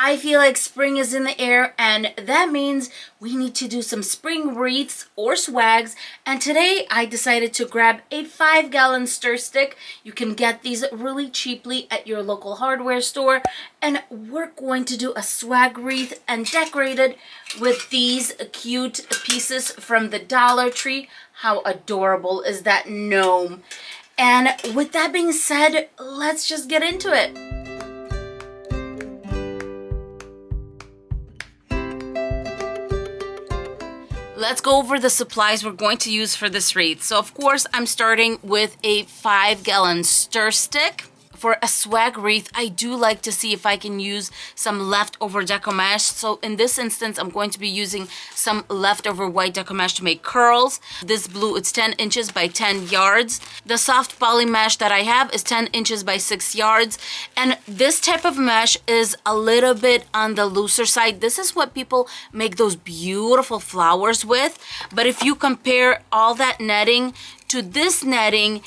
I feel like spring is in the air, and that means we need to do some spring wreaths or swags. And today I decided to grab a 5-gallon stir stick. You can get these really cheaply at your local hardware store. And we're going to do a swag wreath and decorate it with these cute pieces from the Dollar Tree. How adorable is that gnome? And with that being said, let's just get into it. Let's go over the supplies we're going to use for this wreath. So of course, I'm starting with a 5-gallon stir stick. For a swag wreath, I do like to see if I can use some leftover Deco mesh. So in this instance, I'm going to be using some leftover white Deco mesh to make curls. This blue, it's 10 inches by 10 yards. The soft poly mesh that I have is 10 inches by 6 yards. And this type of mesh is a little bit on the looser side. This is what people make those beautiful flowers with. But if you compare all that netting to this netting,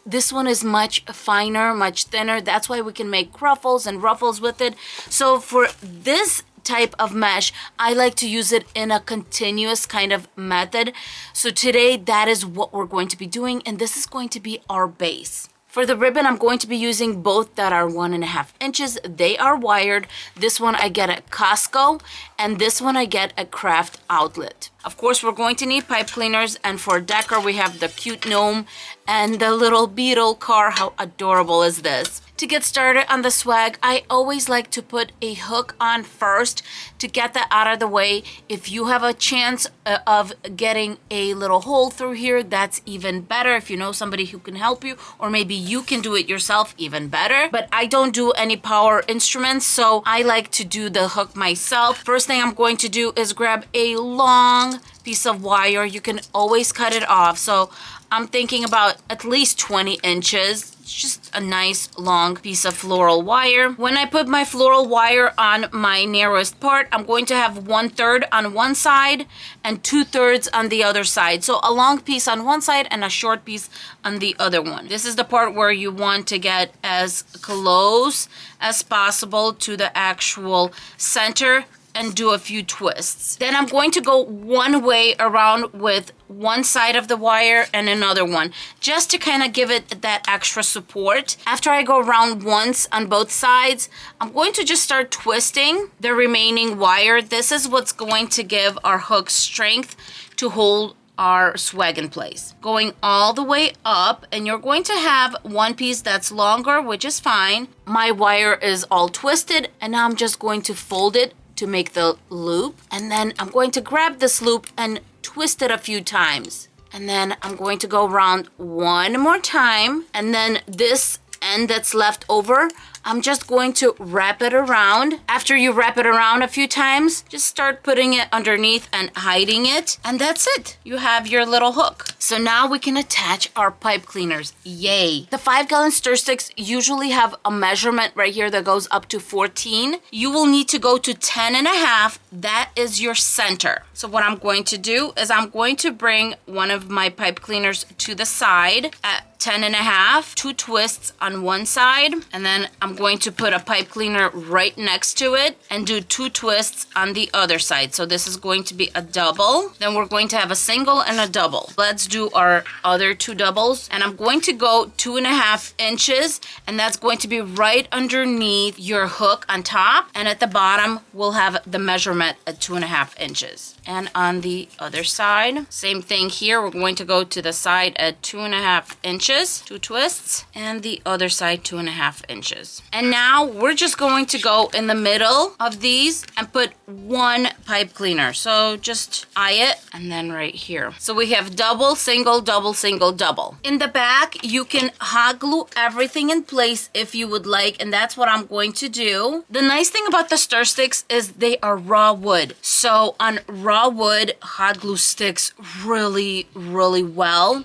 this one is much finer, much thinner. That's why we can make cruffles and ruffles with it. So for this type of mesh, I like to use it in a continuous kind of method. So today, that is what we're going to be doing, and this is going to be our base. For the ribbon, I'm going to be using both that are 1.5 inches. They are wired. This one I get at Costco, and this one I get at Craft Outlet. Of course, we're going to need pipe cleaners, and for decor, we have the cute gnome and the little beetle car. How adorable is this? To get started on the swag, I always like to put a hook on first to get that out of the way. If you have a chance of getting a little hole through here, that's even better. If you know somebody who can help you, or maybe you can do it yourself, even better. But I don't do any power instruments, so I like to do the hook myself. First thing I'm going to do is grab a long piece of wire. You can always cut it off. So I'm thinking about at least 20 inches. It's just a nice long piece of floral wire. When I put my floral wire on my narrowest part, I'm going to have 1/3 on one side and 2/3 on the other side. So a long piece on one side and a short piece on the other one. This is the part where you want to get as close as possible to the actual center and do a few twists. Then I'm going to go one way around with one side of the wire and another one, just to kind of give it that extra support. After I go around once on both sides, I'm going to just start twisting the remaining wire. This is what's going to give our hook strength to hold our swag in place. Going all the way up, and you're going to have one piece that's longer, which is fine. My wire is all twisted, and now I'm just going to fold it to make the loop, and then I'm going to grab this loop and twist it a few times, and then I'm going to go around one more time, and then this end that's left over, I'm just going to wrap it around. After you wrap it around a few times, just start putting it underneath and hiding it, and that's it. You have your little hook. So now we can attach our pipe cleaners. Yay. The 5-gallon stir sticks usually have a measurement right here that goes up to 14. You will need to go to 10.5. That is your center. So what I'm going to do is I'm going to bring one of my pipe cleaners to the side at 10.5, 2 twists on one side, and then I'm going to put a pipe cleaner right next to it and do 2 twists on the other side. So this is going to be a double. Then we're going to have a single and a double. Let's do our other 2 doubles, and I'm going to go 2.5 inches, and that's going to be right underneath your hook on top, and at the bottom we'll have the measurement at 2.5 inches. And on the other side, same thing here. We're going to go to the side at 2.5 inches, 2 twists, and the other side 2.5 inches. And now we're just going to go in the middle of these and put 1 pipe cleaner. So just eye it, and then right here. So we have double, single, double, single, double. In the back, you can hot glue everything in place if you would like, and that's what I'm going to do. The nice thing about the stir sticks is they are raw wood. So on raw wood, hot glue sticks really, really well.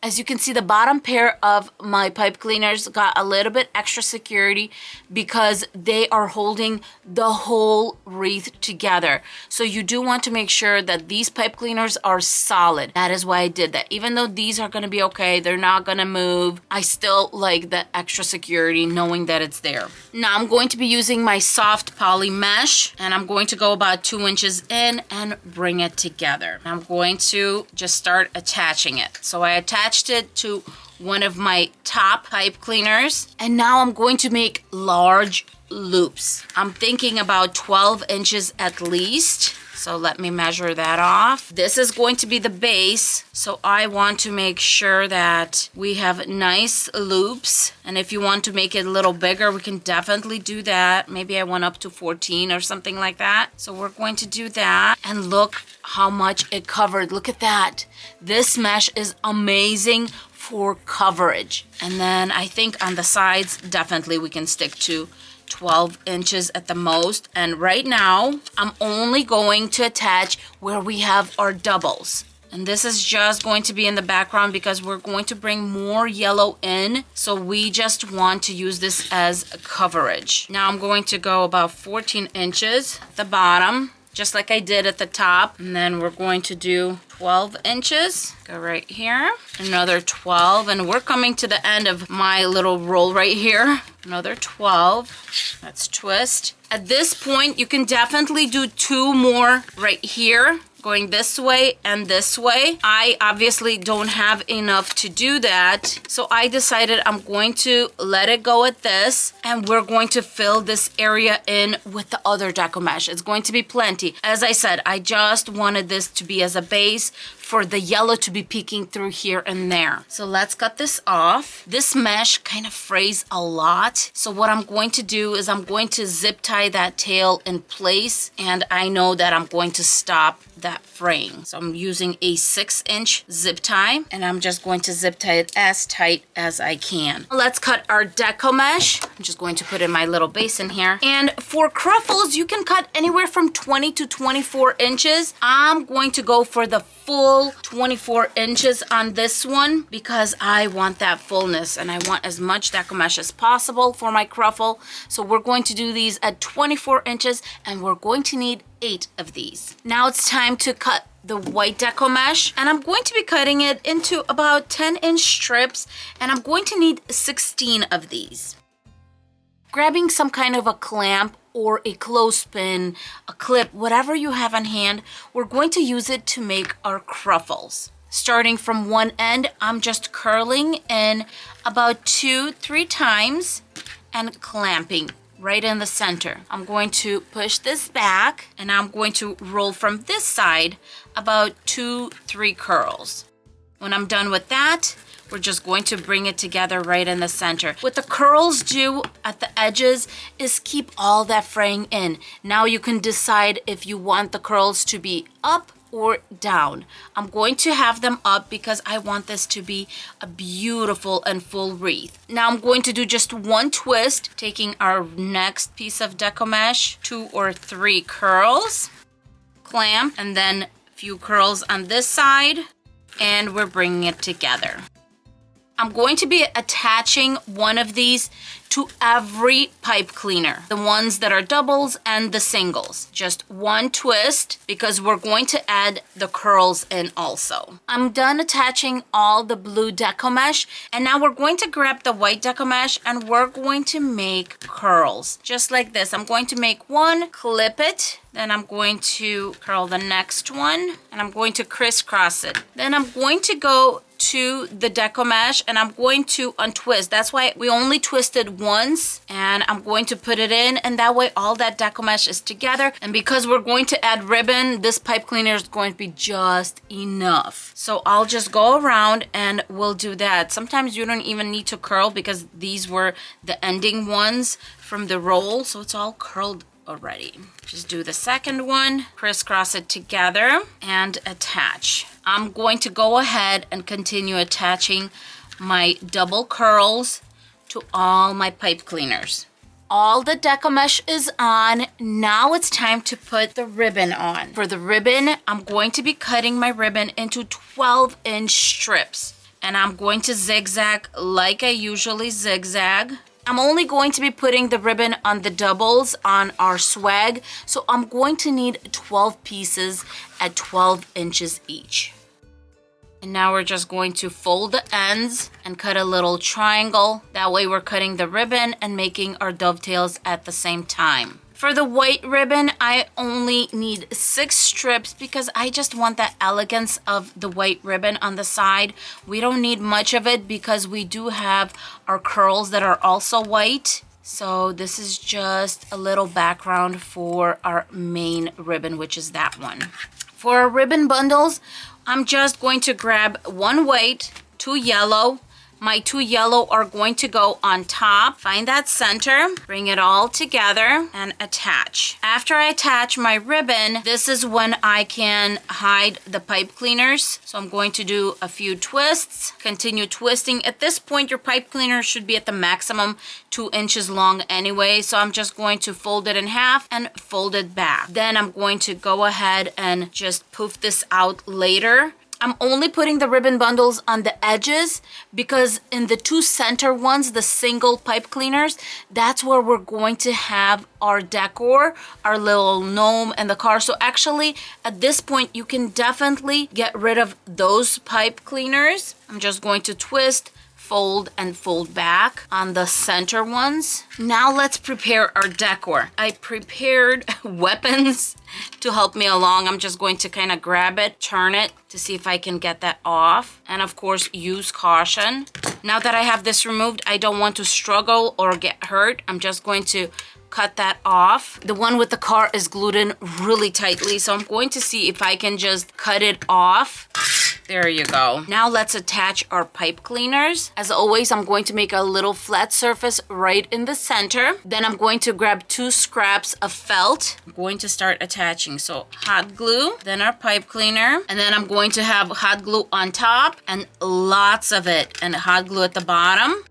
As you can see, the bottom pair of my pipe cleaners got a little bit extra security because they are holding the whole wreath together. So you do want to make sure that these pipe cleaners are solid. That is why I did that. Even though these are gonna be okay, they're not gonna move, I still like the extra security knowing that it's there. Now I'm going to be using my soft poly mesh, and I'm going to go about 2 inches in and bring it together. I'm going to just start attaching it. So I attached it to one of my top pipe cleaners, and now I'm going to make large loops. I'm thinking about 12 inches at least. So let me measure that off. This is going to be the base, so I want to make sure that we have nice loops. And if you want to make it a little bigger, we can definitely do that. Maybe I went up to 14 or something like that. So we're going to do that. And look how much it covered. Look at that. This mesh is amazing for coverage. And then I think on the sides, definitely we can stick to 12 inches at the most. And right now, I'm only going to attach where we have our doubles. And this is just going to be in the background because we're going to bring more yellow in. So we just want to use this as coverage. Now I'm going to go about 14 inches at the bottom, just like I did at the top. And then we're going to do 12 inches. Go right here. Another 12. And we're coming to the end of my little roll right here. Another 12. Let's twist. At this point, you can definitely do 2 more right here, going this way and this way. I obviously don't have enough to do that, so I decided I'm going to let it go at this, and we're going to fill this area in with the other Deco mesh. It's going to be plenty. As I said, I just wanted this to be as a base for the yellow to be peeking through here and there. So let's cut this off. This mesh kind of frays a lot. So what I'm going to do is I'm going to zip tie that tail in place, and I know that I'm going to stop that fraying. So I'm using a 6-inch zip tie, and I'm just going to zip tie it as tight as I can. Let's cut our Deco mesh. I'm just going to put in my little basin here. And for cruffles, you can cut anywhere from 20 to 24 inches. I'm going to go for the full 24 inches on this one because I want that fullness and I want as much Deco mesh as possible for my cruffle. So we're going to do these at 24 inches, and we're going to need 8 of these. Now it's time to cut the white Deco mesh, and I'm going to be cutting it into about 10-inch strips, and I'm going to need 16 of these. Grabbing some kind of a clamp or a clothespin, a clip, whatever you have on hand, we're going to use it to make our cruffles. Starting from one end, I'm just curling in about 2-3 times and clamping right in the center. I'm going to push this back, and I'm going to roll from this side about 2-3 curls. When I'm done with that, we're just going to bring it together right in the center. What the curls do at the edges is keep all that fraying in. Now you can decide if you want the curls to be up or down. I'm going to have them up because I want this to be a beautiful and full wreath. Now I'm going to do just 1 twist, taking our next piece of Deco mesh, 2 or 3 curls, clamp, and then a few curls on this side, and we're bringing it together. I'm going to be attaching one of these to every pipe cleaner, the ones that are doubles and the singles. Just 1 twist because we're going to add the curls in also. I'm done attaching all the blue Deco mesh, and now we're going to grab the white Deco mesh and we're going to make curls just like this. I'm going to make 1, clip it, then I'm going to curl the next one, and I'm going to crisscross it. Then I'm going to go to the Deco mesh and I'm going to untwist. That's why we only twisted once, and I'm going to put it in, and that way all that Deco mesh is together. And because we're going to add ribbon, this pipe cleaner is going to be just enough. So I'll just go around and we'll do that. Sometimes you don't even need to curl because these were the ending ones from the roll, so it's all curled already. Just do the second one, crisscross it together, and attach. I'm going to go ahead and continue attaching my double curls to all my pipe cleaners. All the Deco mesh is on. Now it's time to put the ribbon on. For the ribbon, I'm going to be cutting my ribbon into 12-inch strips. and I'm going to zigzag like I usually zigzag. I'm only going to be putting the ribbon on the doubles on our swag, so I'm going to need 12 pieces at 12 inches each. And now we're just going to fold the ends and cut a little triangle. That way we're cutting the ribbon and making our dovetails at the same time. For the white ribbon, I only need 6 strips because I just want that elegance of the white ribbon on the side. We don't need much of it because we do have our curls that are also white. So this is just a little background for our main ribbon, which is that one. For our ribbon bundles, I'm just going to grab 1 white, 2 yellow. My 2 yellow are going to go on top. Find that center, bring it all together and attach. After I attach my ribbon, this is when I can hide the pipe cleaners. So I'm going to do a few twists, continue twisting. At this point, your pipe cleaner should be at the maximum 2 inches long anyway. So I'm just going to fold it in half and fold it back. Then I'm going to go ahead and just poof this out later. I'm only putting the ribbon bundles on the edges because in the 2 center ones, the single pipe cleaners, that's where we're going to have our decor, our little gnome and the car. So actually, at this point, you can definitely get rid of those pipe cleaners. I'm just going to twist, fold, and fold back on the center ones. Now let's prepare our decor. I prepared weapons to help me along. I'm just going to kind of grab it, turn it to see if I can get that off. And of course, use caution. Now that I have this removed, I don't want to struggle or get hurt. I'm just going to cut that off. The one with the car is glued in really tightly, so I'm going to see if I can just cut it off. There you go. Now let's attach our pipe cleaners. As always, I'm going to make a little flat surface right in the center. Then I'm going to grab 2 scraps of felt. I'm going to start attaching. So hot glue, then our pipe cleaner, and then I'm going to have hot glue on top and lots of it, and hot glue at the bottom.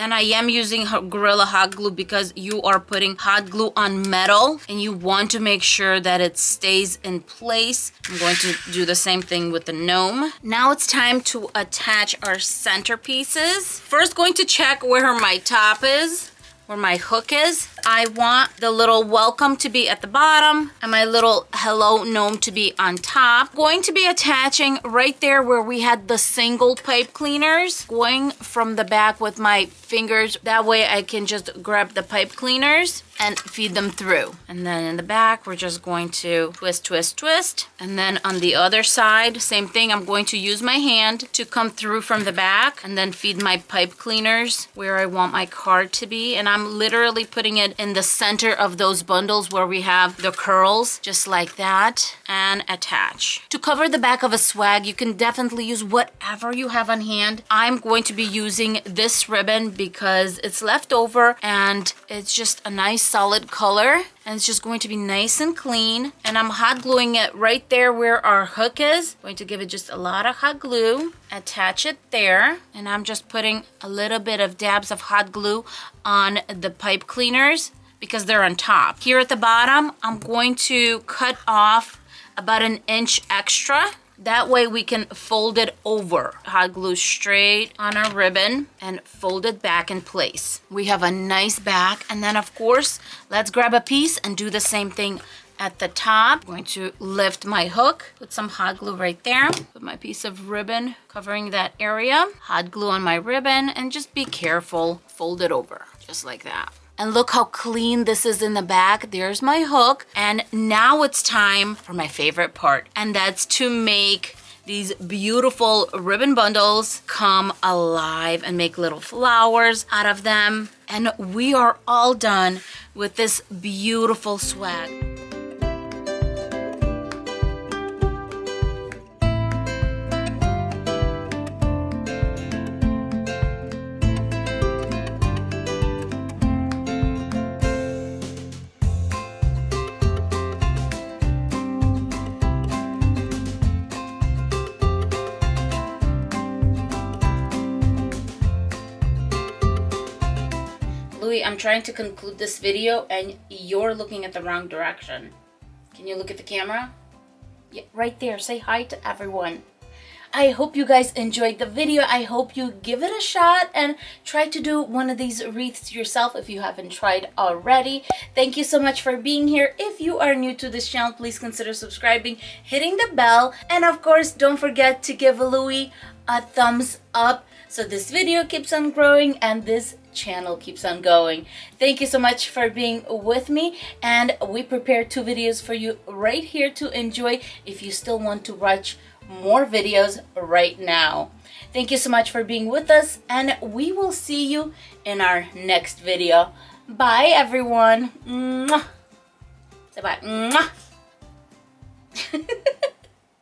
And I am using Gorilla Hot Glue because you are putting hot glue on metal and you want to make sure that it stays in place. I'm going to do the same thing with the gnome. Now it's time to attach our centerpieces. First, going to check where my top is, where my hook is. I want the little welcome to be at the bottom and my little hello gnome to be on top. Going to be attaching right there where we had the single pipe cleaners, going from the back with my fingers. That way I can just grab the pipe cleaners and feed them through. And then in the back, we're just going to twist, twist, twist. And then on the other side, same thing. I'm going to use my hand to come through from the back and then feed my pipe cleaners where I want my card to be. And I'm literally putting it in the center of those bundles where we have the curls, just like that, and attach. To cover the back of a swag, you can definitely use whatever you have on hand. I'm going to be using this ribbon because it's left over and it's just a nice solid color and it's just going to be nice and clean. And I'm hot gluing it right there where our hook is. Going to give it just a lot of hot glue, attach it there, and I'm just putting a little bit of dabs of hot glue on the pipe cleaners because they're on top. Here at the bottom, I'm going to cut off about 1 inch extra. That way we can fold it over. Hot glue straight on our ribbon and fold it back in place. We have a nice back. And then of course, let's grab a piece and do the same thing at the top. I'm going to lift my hook, put some hot glue right there, put my piece of ribbon covering that area, hot glue on my ribbon, and just be careful, fold it over, just like that. And look how clean this is in the back. There's my hook. And now it's time for my favorite part. And that's to make these beautiful ribbon bundles come alive and make little flowers out of them. And we are all done with this beautiful swag. I'm trying to conclude this video and you're looking at the wrong direction. Can you look at the camera? Yeah, right there. Say hi to everyone. I hope you guys enjoyed the video. I hope you give it a shot and try to do one of these wreaths yourself if you haven't tried already. Thank you so much for being here. If you are new to this channel, please consider subscribing, hitting the bell, and of course, don't forget to give Louie a thumbs up so this video keeps on growing and this channel keeps on going. Thank you so much for being with me, and we prepared 2 videos for you right here to enjoy if you still want to watch more videos right now. Thank you so much for being with us, and we will see you in our next video. Bye everyone. Mwah. Say bye. Mwah.